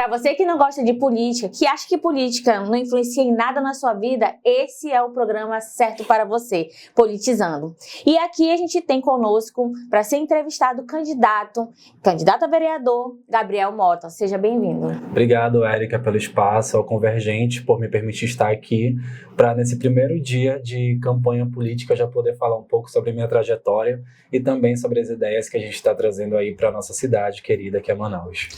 Para você que não gosta de política, que acha que política não influencia em nada na sua vida, esse é o programa certo para você, Politizando. E aqui a gente tem conosco, para ser entrevistado, candidato a vereador, Gabriel Mota. Seja bem-vindo. Obrigado, Érica, pelo espaço, ao Convergente, por me permitir estar aqui, para nesse primeiro dia de campanha política já poder falar um pouco sobre a minha trajetória e também sobre as ideias que a gente está trazendo aí para a nossa cidade querida, que é Manaus.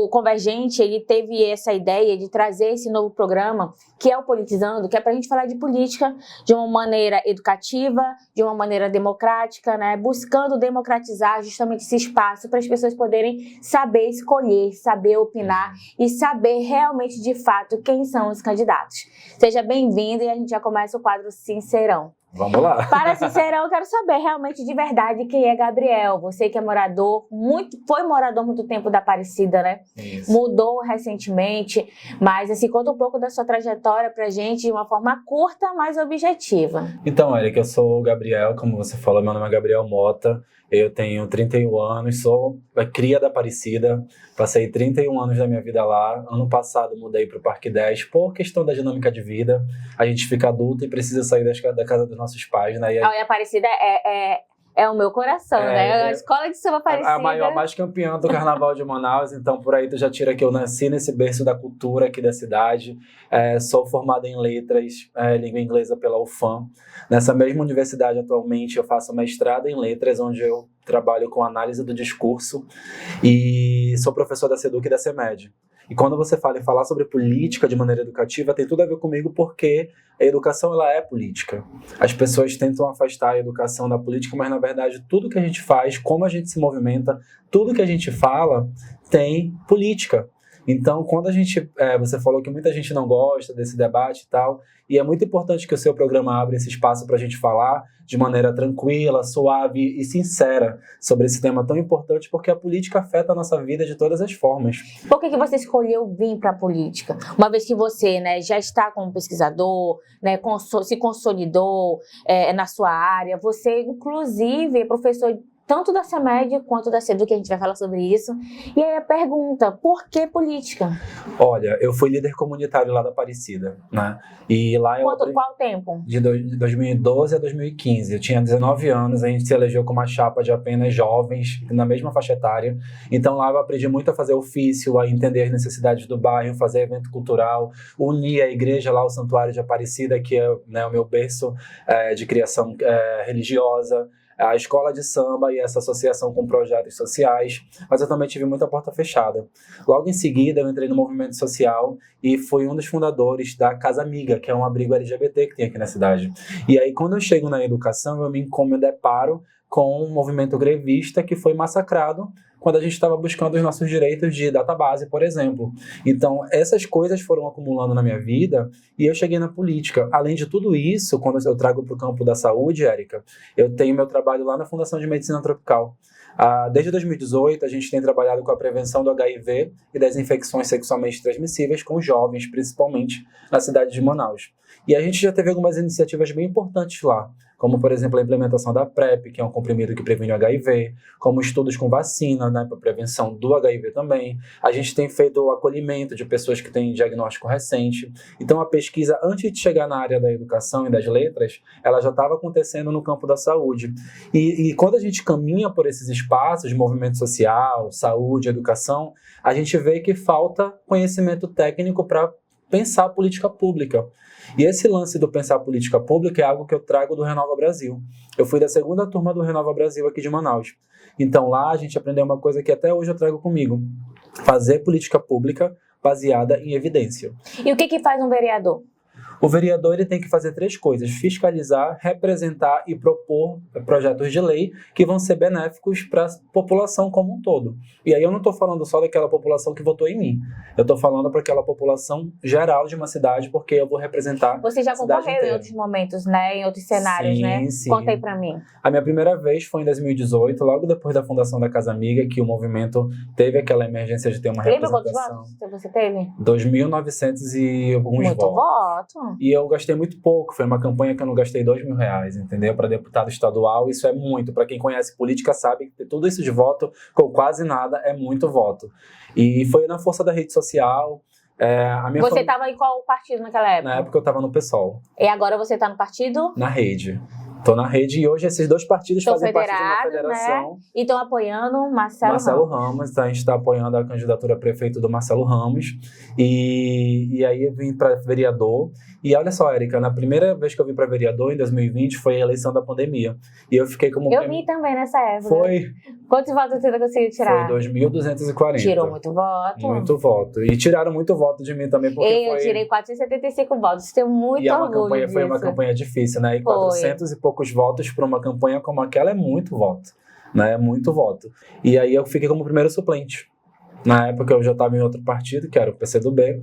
O Convergente, ele teve essa ideia de trazer esse novo programa, que é o Politizando, que é para a gente falar de política de uma maneira educativa, de uma maneira democrática, né? Buscando democratizar justamente esse espaço para as pessoas poderem saber escolher, saber opinar e saber realmente, de fato, quem são os candidatos. Seja bem-vindo e a gente já começa o quadro Sincerão. Vamos lá. Para Sincerão, eu quero saber realmente de verdade quem é Gabriel. Você que é morador, foi morador muito tempo da Aparecida, né? Isso. Mudou recentemente, mas assim, conta um pouco da sua trajetória pra gente de uma forma curta, mas objetiva. Então, Érica, eu sou o Gabriel, como você falou, meu nome é Gabriel Mota, eu tenho 31 anos, sou a cria da Aparecida, passei 31 anos da minha vida lá, ano passado mudei para o Parque 10 por questão da dinâmica de vida, a gente fica adulto e precisa sair da casa dos nossos pais, né? A Aparecida é o meu coração, né? A escola de samba Aparecida. A mais campeã do Carnaval de Manaus, então por aí tu já tira que eu nasci nesse berço da cultura aqui da cidade, sou formada em letras, língua inglesa pela UFAM. Nessa mesma universidade atualmente eu faço mestrado em letras, onde eu trabalho com análise do discurso e sou professor da SEDUC e da CEMED. E quando você fala em falar sobre política de maneira educativa, tem tudo a ver comigo porque a educação ela é política. As pessoas tentam afastar a educação da política, mas na verdade tudo que a gente faz, como a gente se movimenta, tudo que a gente fala tem política. Então, quando a gente, você falou que muita gente não gosta desse debate e tal, e é muito importante que o seu programa abra esse espaço para a gente falar de maneira tranquila, suave e sincera sobre esse tema tão importante, porque a política afeta a nossa vida de todas as formas. Por que você escolheu vir para a política? Uma vez que você, né, já está como pesquisador, né, se consolidou na sua área, você inclusive é professor tanto da CEMED quanto da SEDUC, que a gente vai falar sobre isso. E aí a pergunta, por que política? Olha, eu fui líder comunitário lá da Aparecida, né? E lá Qual tempo? De 2012 a 2015. Eu tinha 19 anos, a gente se elegeu com uma chapa de apenas jovens, na mesma faixa etária. Então lá eu aprendi muito a fazer ofício, a entender as necessidades do bairro, fazer evento cultural, unir a igreja lá, o Santuário de Aparecida, que é, né, o meu berço de criação religiosa, a escola de samba e essa associação com projetos sociais, mas eu também tive muita porta fechada. Logo em seguida, eu entrei no movimento social e fui um dos fundadores da Casa Amiga, que é um abrigo LGBT que tem aqui na cidade. E aí, quando eu chego na educação, eu me deparo com um movimento grevista que foi massacrado quando a gente estava buscando os nossos direitos de database, por exemplo. Então, essas coisas foram acumulando na minha vida e eu cheguei na política. Além de tudo isso, quando eu trago para o campo da saúde, Érica, eu tenho meu trabalho lá na Fundação de Medicina Tropical. Desde 2018, a gente tem trabalhado com a prevenção do HIV e das infecções sexualmente transmissíveis com jovens, principalmente na cidade de Manaus. E a gente já teve algumas iniciativas bem importantes lá, como, por exemplo, a implementação da PrEP, que é um comprimido que previne o HIV, como estudos com vacina, né, para prevenção do HIV também. A gente tem feito o acolhimento de pessoas que têm diagnóstico recente. Então, a pesquisa, antes de chegar na área da educação e das letras, ela já estava acontecendo no campo da saúde. E quando a gente caminha por esses espaços de movimento social, saúde, educação, a gente vê que falta conhecimento técnico para pensar política pública. E esse lance do pensar política pública é algo que eu trago do Renova Brasil. Eu fui da segunda turma do Renova Brasil aqui de Manaus. Então lá a gente aprendeu uma coisa que até hoje eu trago comigo. Fazer política pública baseada em evidência. E o que faz um vereador? O vereador ele tem que fazer 3 coisas: fiscalizar, representar e propor projetos de lei que vão ser benéficos para a população como um todo. E aí eu não estou falando só daquela população que votou em mim. Eu estou falando para aquela população geral de uma cidade, porque eu vou representar. Você já concorreu em outros momentos, né? Em outros cenários, sim, né? Sim. Conta aí para mim. A minha primeira vez foi em 2018, logo depois da fundação da Casa Amiga, que o movimento teve aquela emergência de ter uma representação. Lembra quantos votos você teve? 2.900 e alguns Muito votos. ano? E eu gastei muito pouco, foi uma campanha que eu não gastei R$2.000, entendeu? Para deputado estadual, isso é muito. Para quem conhece política sabe que tudo isso de voto, com quase nada, é muito voto. E foi na força da rede social. Você estava em qual partido naquela época? Na época eu estava no PSOL. E agora você está no partido? Na Rede. Tô na Rede e hoje esses dois partidos fazem parte de uma federação. Né? E estão apoiando Marcelo Ramos. A gente está apoiando a candidatura a prefeito do Marcelo Ramos. E aí eu vim para vereador. E olha só, Érica, na primeira vez que eu vim para vereador, em 2020, foi a eleição da pandemia. E eu fiquei como... Eu vi também nessa época. Foi. Quantos votos você conseguiu tirar? Foi 2.240. Tirou muito voto. Muito voto. E tiraram muito voto de mim também, porque eu tirei 475 votos. Tenho muito orgulho disso. Foi uma campanha difícil, né? E 400 e poucos votos para uma campanha como aquela é muito voto, né? É muito voto. E aí eu fiquei como primeiro suplente. Na época eu já estava em outro partido, que era o PCdoB.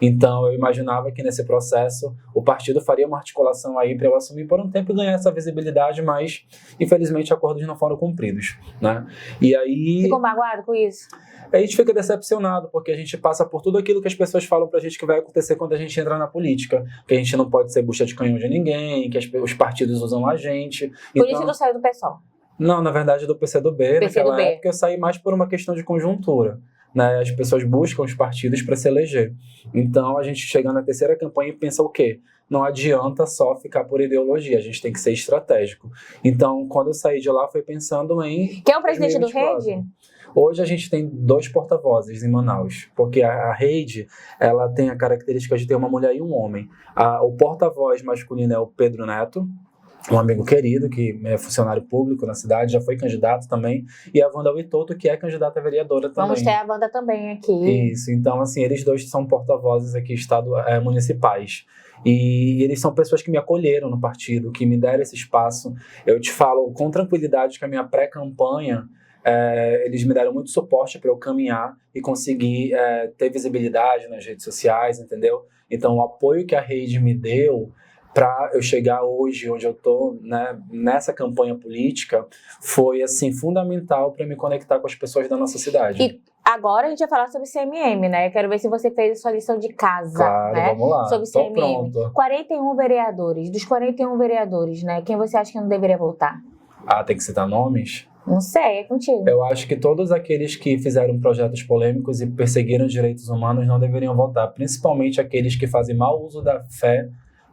Então eu imaginava que nesse processo o partido faria uma articulação aí para eu assumir por um tempo e ganhar essa visibilidade, mas infelizmente acordos não foram cumpridos, né? E aí... Ficou magoado com isso? A gente fica decepcionado, porque a gente passa por tudo aquilo que as pessoas falam pra gente que vai acontecer quando a gente entra na política. Que a gente não pode ser bucha de canhão de ninguém, que os partidos usam a gente. Por isso que eu saí do PSOL? Não, na verdade do PCdoB. Naquela época eu saí mais por uma questão de conjuntura. Né? As pessoas buscam os partidos para se eleger. Então a gente chega na terceira campanha e pensa o quê? Não adianta só ficar por ideologia, a gente tem que ser estratégico. Então, quando eu saí de lá, foi pensando em... Quem é o presidente do Rede? Hoje a gente tem 2 porta-vozes em Manaus, porque a Rede, ela tem a característica de ter uma mulher e um homem. O porta-voz masculino é o Pedro Neto, um amigo querido, que é funcionário público na cidade, já foi candidato também, e a Wanda Witoto, que é candidata a vereadora também. Vamos ter a Wanda também aqui. Isso, então assim, eles dois são porta-vozes aqui municipais. E eles são pessoas que me acolheram no partido, que me deram esse espaço. Eu te falo com tranquilidade que a minha pré-campanha, eles me deram muito suporte para eu caminhar e conseguir ter visibilidade nas redes sociais, entendeu? Então o apoio que a Rede me deu para eu chegar hoje onde eu tô, né, nessa campanha política, foi assim fundamental para me conectar com as pessoas da nossa cidade. E agora a gente vai falar sobre CMM, né? Eu quero ver se você fez a sua lição de casa, claro, né? Vamos lá. Sobre tô CMM. Pronto. 41 vereadores. Dos 41 vereadores, né? Quem você acha que não deveria voltar? Tem que citar nomes? Não sei, é contigo. Eu acho que todos aqueles que fizeram projetos polêmicos e perseguiram direitos humanos não deveriam votar, principalmente aqueles que fazem mau uso da fé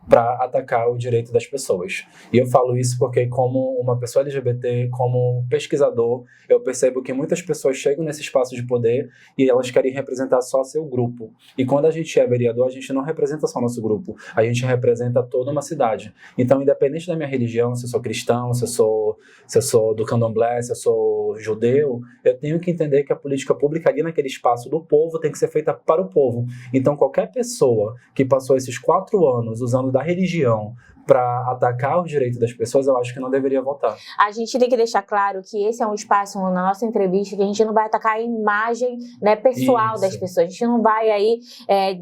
para atacar o direito das pessoas. E eu falo isso porque, como uma pessoa LGBT, como pesquisador, eu percebo que muitas pessoas chegam nesse espaço de poder e elas querem representar só seu grupo. E quando a gente é vereador, a gente não representa só nosso grupo, a gente representa toda uma cidade. Então, independente da minha religião, se eu sou cristão, se eu sou do candomblé, se eu sou judeu, eu tenho que entender que a política pública ali naquele espaço do povo tem que ser feita para o povo. Então, qualquer pessoa que passou esses 4 anos usando da religião para atacar os direitos das pessoas, eu acho que não deveria votar. A gente tem que deixar claro que esse é um espaço na nossa entrevista que a gente não vai atacar a imagem, né, pessoal das pessoas. A gente não vai aí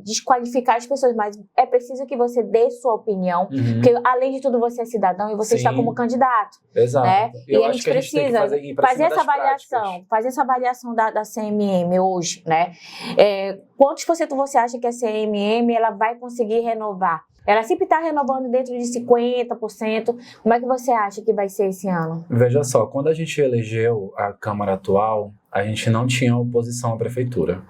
desqualificar as pessoas, mas é preciso que você dê sua opinião, porque além de tudo você é cidadão e você está como candidato. Exato. Né? E a gente precisa fazer essa avaliação da CMM hoje, né? Quantos por cento você acha que a CMM ela vai conseguir renovar? Ela sempre está renovando dentro de 50%. Como é que você acha que vai ser esse ano? Veja só, quando a gente elegeu a Câmara atual, a gente não tinha oposição à prefeitura.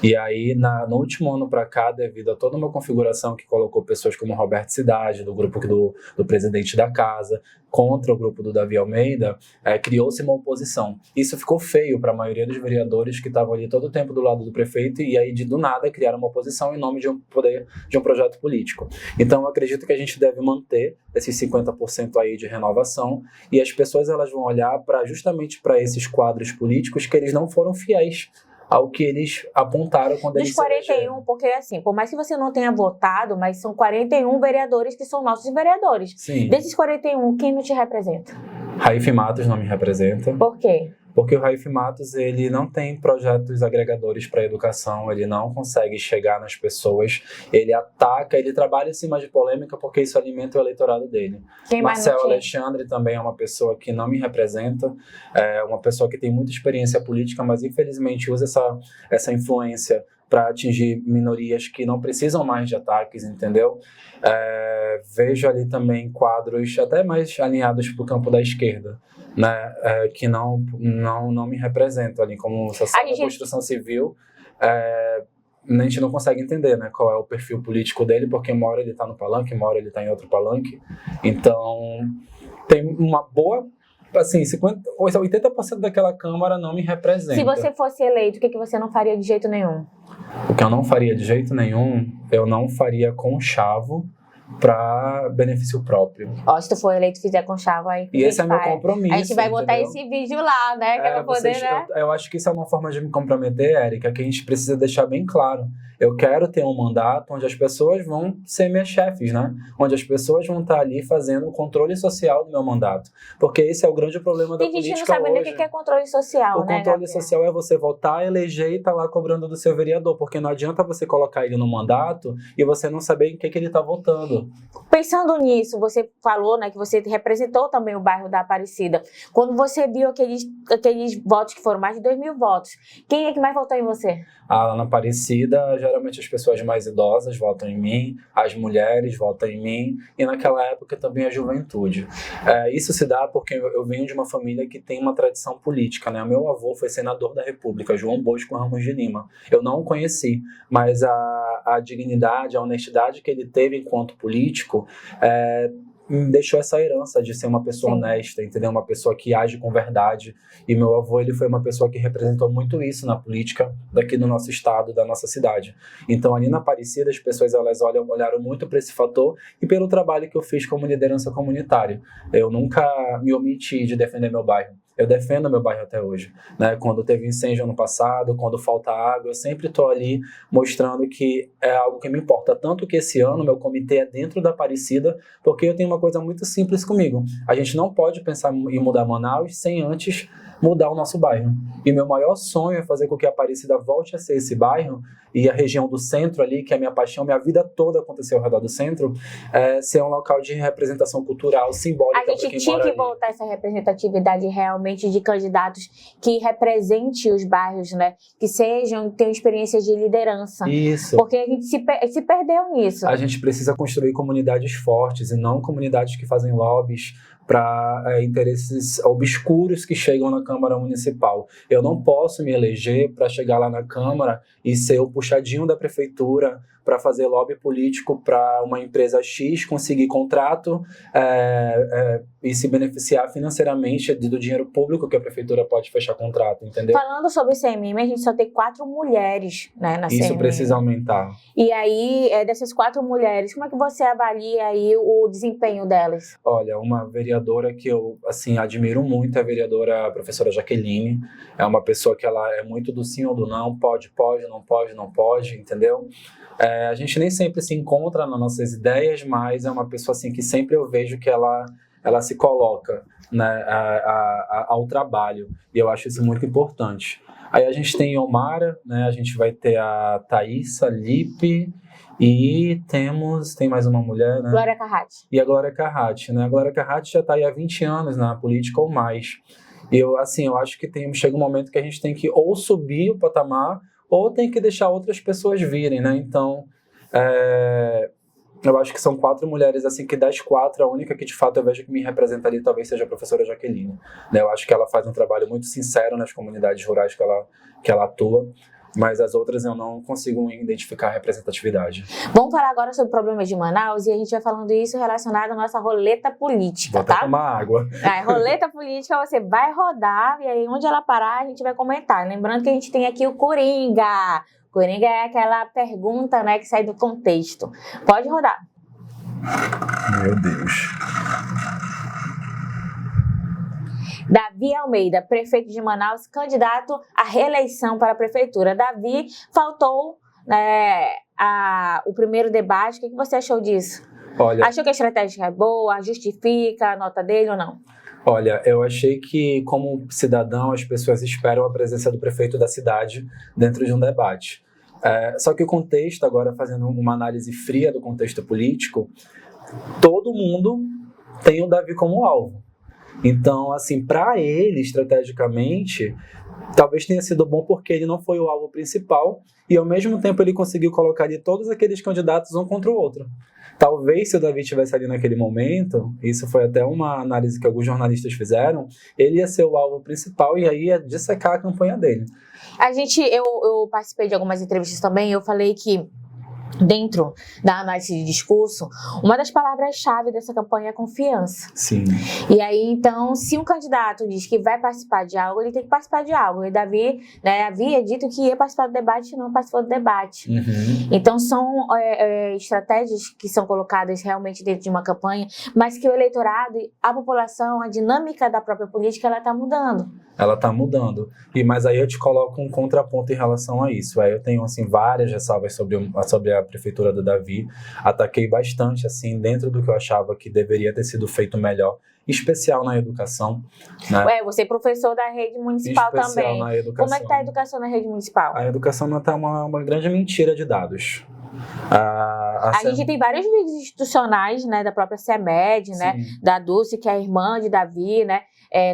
E aí, no último ano para cá, devido a toda uma configuração que colocou pessoas como Roberto Cidade, do grupo do presidente da casa, contra o grupo do Davi Almeida, criou-se uma oposição. Isso ficou feio para a maioria dos vereadores que estavam ali todo o tempo do lado do prefeito e aí, do nada, criaram uma oposição em nome de um projeto político. Então, eu acredito que a gente deve manter esses 50% aí de renovação e as pessoas elas vão olhar justamente para esses quadros políticos que eles não foram fiéis ao que eles apontaram quando eles se elegeram. Dos 41, porque assim, por mais que você não tenha votado, mas são 41 vereadores que são nossos vereadores. Sim. Desses 41, quem não te representa? Raif Matos não me representa. Por quê? Porque o Raif Matos, ele não tem projetos agregadores para a educação, ele não consegue chegar nas pessoas, ele ataca, ele trabalha em cima de polêmica porque isso alimenta o eleitorado dele. Marcelo Alexandre também é uma pessoa que não me representa, é uma pessoa que tem muita experiência política, mas infelizmente usa essa influência para atingir minorias que não precisam mais de ataques, entendeu? Vejo ali também quadros até mais alinhados para o campo da esquerda, né? Que não me representam ali, como social da construção civil. A gente não consegue entender, né, qual é o perfil político dele, porque uma hora ele está no palanque, uma hora ele está em outro palanque. Então, tem uma boa... Assim, 80% daquela Câmara não me representa. Se você fosse eleito, o que você não faria de jeito nenhum? O que eu não faria de jeito nenhum, eu não faria conchavo para benefício próprio. Se tu for eleito e fizer conchavo, aí... E esse é meu compromisso, a gente vai botar entendeu? esse vídeo lá, né? Que é pra poder, né? Eu acho que isso é uma forma de me comprometer, Érica, que a gente precisa deixar bem claro. Eu quero ter um mandato onde as pessoas vão ser minhas chefes, né? Onde as pessoas vão estar ali fazendo o controle social do meu mandato. Porque esse é o grande problema da política hoje. Tem gente que não sabe nem o que é controle social, né, O controle social é você votar, eleger e estar lá cobrando do seu vereador. Porque não adianta você colocar ele no mandato e você não saber em que ele está votando. Pensando nisso, você falou, né, que você representou também o bairro da Aparecida. Quando você viu aqueles votos que foram mais de 2.000 votos, quem é que mais votou em você? Lá na Aparecida, geralmente as pessoas mais idosas votam em mim, as mulheres votam em mim, e naquela época também a juventude. Isso se dá porque eu venho de uma família que tem uma tradição política, né? Meu avô foi senador da República, João Bosco Ramos de Lima. Eu não o conheci, mas a dignidade, a honestidade que ele teve enquanto político me deixou essa herança de ser uma pessoa honesta, entendeu? Uma pessoa que age com verdade. E meu avô, ele foi uma pessoa que representou muito isso na política daqui do nosso estado, da nossa cidade. Então, ali na Aparecida, as pessoas elas olharam muito para esse fator e pelo trabalho que eu fiz como liderança comunitária. Eu nunca me omiti de defender meu bairro. Eu defendo meu bairro até hoje, né? Quando teve incêndio ano passado, quando falta água, eu sempre estou ali mostrando que é algo que me importa. Tanto que esse ano meu comitê é dentro da Aparecida, porque eu tenho uma coisa muito simples comigo. A gente não pode pensar em mudar Manaus sem antes mudar o nosso bairro. E meu maior sonho é fazer com que a Aparecida volte a ser esse bairro e a região do centro ali, que é a minha paixão, minha vida toda aconteceu ao redor do centro, ser um local de representação cultural, simbólica para quem mora ali. A gente tinha que voltar essa representatividade realmente de candidatos que representem os bairros, né? Que tenham experiências de liderança. Isso. Porque a gente se perdeu nisso. A gente precisa construir comunidades fortes e não comunidades que fazem lobbies para interesses obscuros que chegam na Câmara Municipal. Eu não posso me eleger para chegar lá na Câmara e ser o puxadinho da prefeitura para fazer lobby político para uma empresa X conseguir contrato e se beneficiar financeiramente do dinheiro público que a prefeitura pode fechar contrato, entendeu? Falando sobre o CMM, a gente só tem 4 mulheres, né, na CMM. Isso precisa aumentar. E aí, dessas 4 mulheres, como é que você avalia aí o desempenho delas? Olha, uma vereadora que eu, assim, admiro muito é a vereadora a professora Jaqueline. É uma pessoa que ela é muito do sim ou do não, pode, não pode, entendeu? A gente nem sempre se encontra nas nossas ideias, mas é uma pessoa assim que sempre eu vejo que ela se coloca, né, ao trabalho, e eu acho isso muito importante. Aí a gente tem Omara, né, a gente vai ter a Thaísa Lipe e tem mais uma mulher, né? Glória Carratti. E a Glória Carratti, né? A Glória Carratti já está aí há 20 anos na política ou mais. E eu acho que chega um momento que a gente tem que ou subir o patamar ou tem que deixar outras pessoas virem, né? Então, eu acho que são 4 mulheres, assim, que das 4, a única que de fato eu vejo que me representa ali talvez seja a professora Jaqueline. Né? Eu acho que ela faz um trabalho muito sincero nas comunidades rurais que ela atua, mas as outras eu não consigo identificar a representatividade. Vamos falar agora sobre problemas de Manaus e a gente vai falando isso relacionado à nossa roleta política, Vou até tomar água. Roleta política você vai rodar e aí onde ela parar a gente vai comentar. Lembrando que a gente tem aqui o Coringa. Coringa é aquela pergunta, né, que sai do contexto. Pode rodar. Meu Deus. Davi Almeida, prefeito de Manaus, candidato à reeleição para a prefeitura. Davi, faltou o primeiro debate. O que você achou disso? Olha, achou que a estratégia é boa? Justifica a nota dele ou não? Olha, eu achei que, como cidadão, as pessoas esperam a presença do prefeito da cidade dentro de um debate. Só que o contexto, agora fazendo uma análise fria do contexto político, todo mundo tem o Davi como alvo. Então, assim, para ele, estrategicamente, talvez tenha sido bom porque ele não foi o alvo principal e, ao mesmo tempo, ele conseguiu colocar ali todos aqueles candidatos um contra o outro. Talvez, se o Davi estivesse ali naquele momento, isso foi até uma análise que alguns jornalistas fizeram, ele ia ser o alvo principal e aí ia dissecar a campanha dele. Eu participei de algumas entrevistas também, eu falei que dentro da análise de discurso, uma das palavras-chave dessa campanha é confiança. Sim. E aí, então, se um candidato diz que vai participar de algo, ele tem que participar de algo. E Davi, né, havia dito que ia participar do debate e não participou do debate. Uhum. Então, são estratégias que são colocadas realmente dentro de uma campanha, mas que o eleitorado, a população, a dinâmica da própria política, ela está mudando. Ela está mudando. Mas aí eu te coloco um contraponto em relação a isso. Aí eu tenho, assim, várias ressalvas sobre a prefeitura do Davi. Ataquei bastante, assim, dentro do que eu achava que deveria ter sido feito melhor, especial na educação. Né? Você é professor da rede municipal especial também. Na educação. Como é que está a educação na rede municipal? A educação não está uma grande mentira de dados. A gente tem vários vídeos institucionais, né, da própria CEMED, né, da Dulce, que é a irmã de Davi, né,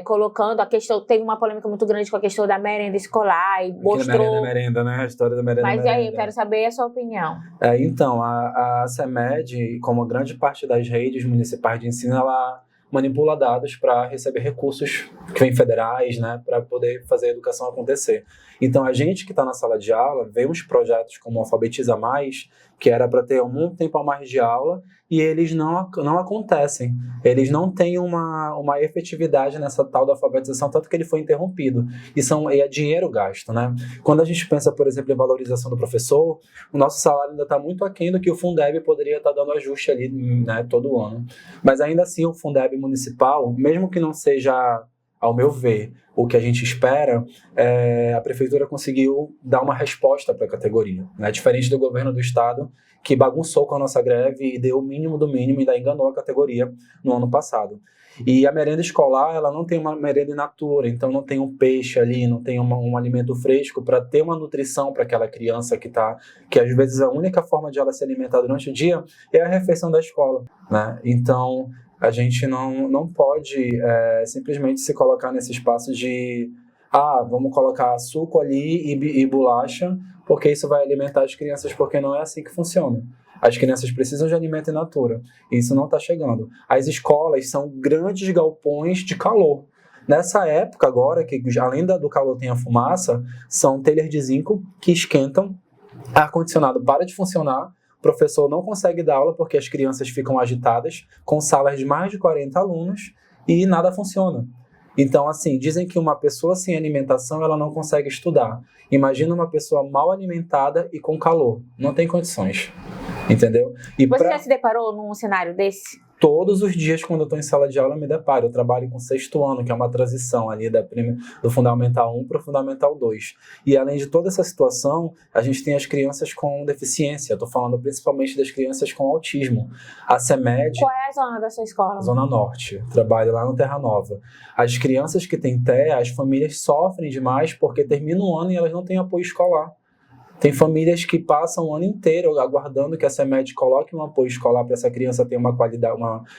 colocando a questão, teve uma polêmica muito grande com a questão da merenda escolar e mostrou... Merenda, né, a história da merenda. Mas aí, eu quero saber a sua opinião. Então, a CEMED, como grande parte das redes municipais de ensino, ela manipula dados para receber recursos que vêm federais, né, para poder fazer a educação acontecer. Então, a gente que está na sala de aula vê uns projetos como Alfabetiza Mais, que era para ter um tempo a mais de aula, e eles não acontecem. Eles não têm uma efetividade nessa tal da alfabetização, tanto que ele foi interrompido. E é dinheiro gasto, né? Quando a gente pensa, por exemplo, em valorização do professor, o nosso salário ainda está muito aquém do que o Fundeb poderia estar dando ajuste ali, né, todo ano. Mas ainda assim, o Fundeb municipal, mesmo que não seja, ao meu ver, o que a gente espera, a prefeitura conseguiu dar uma resposta para a categoria, né? Diferente do governo do estado, que bagunçou com a nossa greve e deu o mínimo do mínimo e ainda enganou a categoria no ano passado. E a merenda escolar, ela não tem uma merenda in natura, então não tem um peixe ali, não tem um alimento fresco para ter uma nutrição para aquela criança que às vezes a única forma de ela se alimentar durante o dia é a refeição da escola, né? Então, a gente não pode simplesmente se colocar nesse espaço de vamos colocar suco ali e bolacha, porque isso vai alimentar as crianças, porque não é assim que funciona. As crianças precisam de alimento in natura, e isso não está chegando. As escolas são grandes galpões de calor. Nessa época agora, que além do calor tem a fumaça, são telhas de zinco que esquentam, ar-condicionado para de funcionar, o professor não consegue dar aula porque as crianças ficam agitadas, com salas de mais de 40 alunos, e nada funciona. Então, assim, dizem que uma pessoa sem alimentação, ela não consegue estudar. Imagina uma pessoa mal alimentada e com calor. Não tem condições, entendeu? Você já se deparou num cenário desse? Todos os dias, quando eu estou em sala de aula, eu me deparo. Eu trabalho com 6º ano, que é uma transição ali do Fundamental 1 para o Fundamental 2. E além de toda essa situação, a gente tem as crianças com deficiência. Eu estou falando principalmente das crianças com autismo. A CEMED... Qual é a zona da sua escola? Zona Norte. Trabalho lá no Terra Nova. As crianças que têm TEA, as famílias sofrem demais porque termina o ano e elas não têm apoio escolar. Tem famílias que passam o ano inteiro aguardando que a CEMED coloque um apoio escolar para essa criança ter uma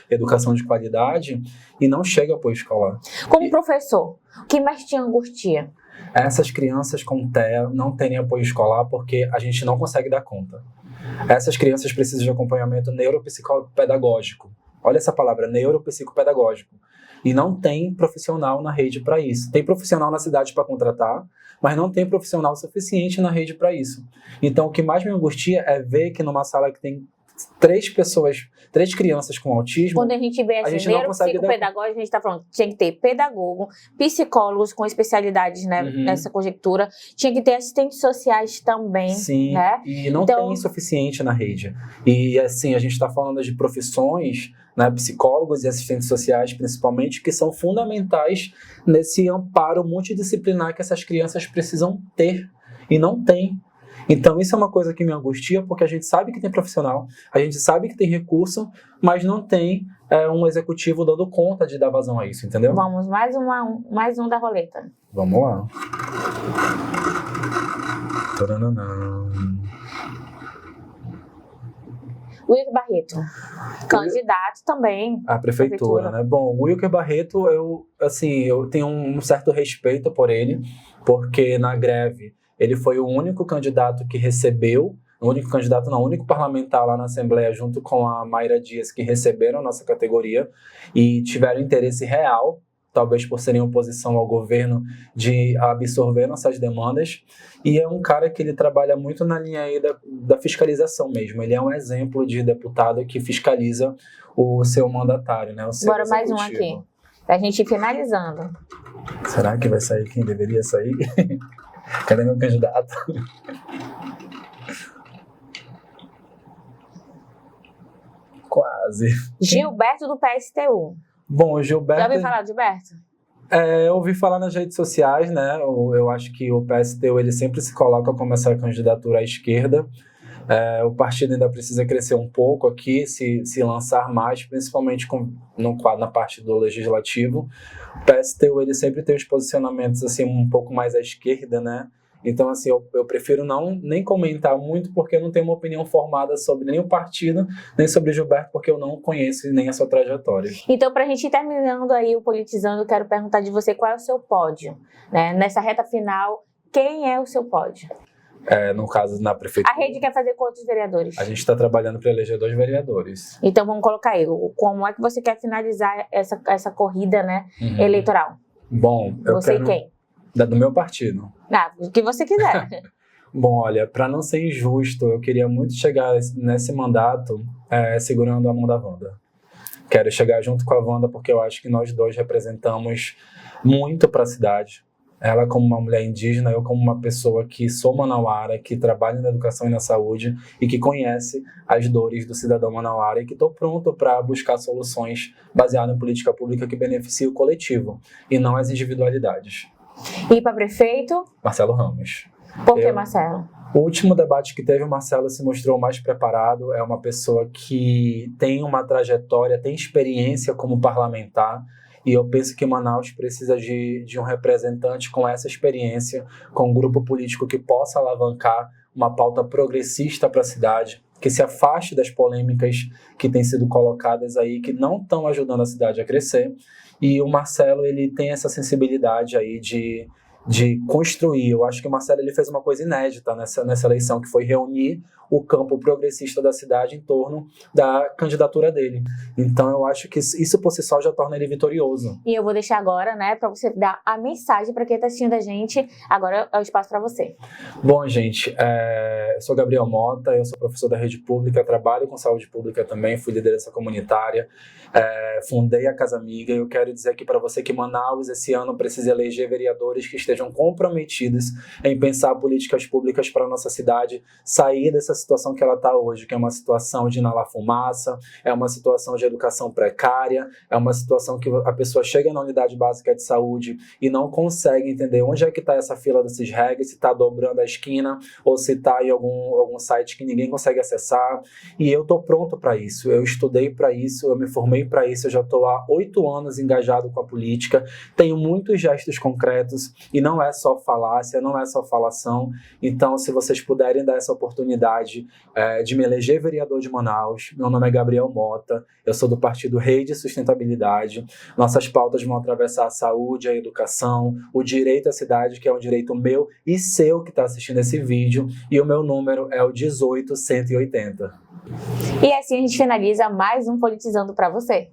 educação de qualidade e não chega apoio escolar. Como professor, o que mais te angustia? Essas crianças com TEA não terem apoio escolar porque a gente não consegue dar conta. Essas crianças precisam de acompanhamento neuropsicopedagógico. Olha essa palavra, neuropsicopedagógico. E não tem profissional na rede para isso. Tem profissional na cidade para contratar, mas não tem profissional suficiente na rede para isso. Então, o que mais me angustia é ver que numa sala que tem 3 crianças com autismo... Quando a gente vê assim, neuropsicopedagógico, a gente está falando que tinha que ter pedagogo, psicólogos com especialidades, né, nessa conjectura, tinha que ter assistentes sociais também. Sim, né? E não tem suficiente na rede. E assim, a gente está falando de profissões, né, psicólogos e assistentes sociais principalmente, que são fundamentais nesse amparo multidisciplinar que essas crianças precisam ter, e não tem. Então isso é uma coisa que me angustia, porque a gente sabe que tem profissional, a gente sabe que tem recurso, mas não tem um executivo dando conta de dar vazão a isso, entendeu? Vamos, mais um da roleta. Vamos lá. Taranana. Wilker Barreto, candidato também à prefeitura, né? Bom, o Wilker Barreto, eu tenho um certo respeito por ele, porque na greve ele foi o único candidato que recebeu, o único parlamentar lá na Assembleia, junto com a Mayra Dias, que receberam nossa categoria e tiveram interesse real, talvez por serem oposição ao governo, de absorver nossas demandas. E é um cara que ele trabalha muito na linha aí da fiscalização mesmo. Ele é um exemplo de deputado que fiscaliza o seu mandatário, né? O seu Bora mais um aqui, pra gente ir finalizando. Será que vai sair quem deveria sair? Cadê meu candidato? Quase. Gilberto do PSTU. Bom, o Gilberto... Já ouviu falar de Gilberto? Eu ouvi falar nas redes sociais, né? Eu acho que o PSTU ele sempre se coloca como essa candidatura à esquerda. O partido ainda precisa crescer um pouco aqui, se lançar mais, principalmente na parte do legislativo. O PSTU ele sempre tem os posicionamentos assim, um pouco mais à esquerda, né? Então, assim, eu prefiro nem comentar muito, porque eu não tenho uma opinião formada sobre nem o partido, nem sobre o Gilberto, porque eu não conheço nem a sua trajetória. Então, para a gente ir terminando aí o Politizando, eu quero perguntar de você qual é o seu pódio, né? Nessa reta final, quem é o seu pódio? No caso, na prefeitura. A rede quer fazer quantos vereadores? A gente está trabalhando para eleger 2 vereadores. Então, vamos colocar aí. Como é que você quer finalizar essa corrida, né, eleitoral? Bom, você e quem? Do meu partido. O que você quiser. Bom, olha, para não ser injusto, eu queria muito chegar nesse mandato segurando a mão da Wanda. Quero chegar junto com a Wanda porque eu acho que nós dois representamos muito para a cidade. Ela como uma mulher indígena, eu como uma pessoa que sou manauara, que trabalha na educação e na saúde e que conhece as dores do cidadão manauara e que estou pronto para buscar soluções baseadas em política pública que beneficiem o coletivo e não as individualidades. E para prefeito? Marcelo Ramos. Por que Marcelo? O último debate que teve, o Marcelo se mostrou mais preparado, é uma pessoa que tem uma trajetória, tem experiência como parlamentar, e eu penso que Manaus precisa de um representante com essa experiência, com um grupo político que possa alavancar uma pauta progressista para a cidade, que se afaste das polêmicas que têm sido colocadas aí, que não estão ajudando a cidade a crescer. E o Marcelo, ele tem essa sensibilidade aí de construir. Eu acho que o Marcelo ele fez uma coisa inédita nessa eleição, que foi reunir o campo progressista da cidade em torno da candidatura dele. Então eu acho que isso por si só já torna ele vitorioso. E eu vou deixar agora, né, para você dar a mensagem para quem está assistindo a gente. Agora é o espaço para você. Bom, gente, eu sou Gabriel Mota, eu sou professor da rede pública, trabalho com saúde pública também, fui liderança comunitária, fundei a Casa Amiga, e eu quero dizer aqui para você que Manaus esse ano precisa eleger vereadores que estejam comprometidos em pensar políticas públicas para a nossa cidade, sair dessa situação que ela está hoje, que é uma situação de inalar fumaça, é uma situação de educação precária, é uma situação que a pessoa chega na unidade básica de saúde e não consegue entender onde é que está essa fila do CISREG, se está dobrando a esquina ou se está em algum site que ninguém consegue acessar. E eu estou pronto para isso, eu estudei para isso, eu me formei para isso, eu já estou há 8 anos engajado com a política, tenho muitos gestos concretos e não é só falácia, não é só falação. Então, se vocês puderem dar essa oportunidade de me eleger vereador de Manaus, meu nome é Gabriel Mota, eu sou do partido Rede Sustentabilidade. Nossas pautas vão atravessar a saúde, a educação, o direito à cidade, que é um direito meu e seu que está assistindo esse vídeo, e o meu número é o 18180. E assim a gente finaliza mais um Politizando para você.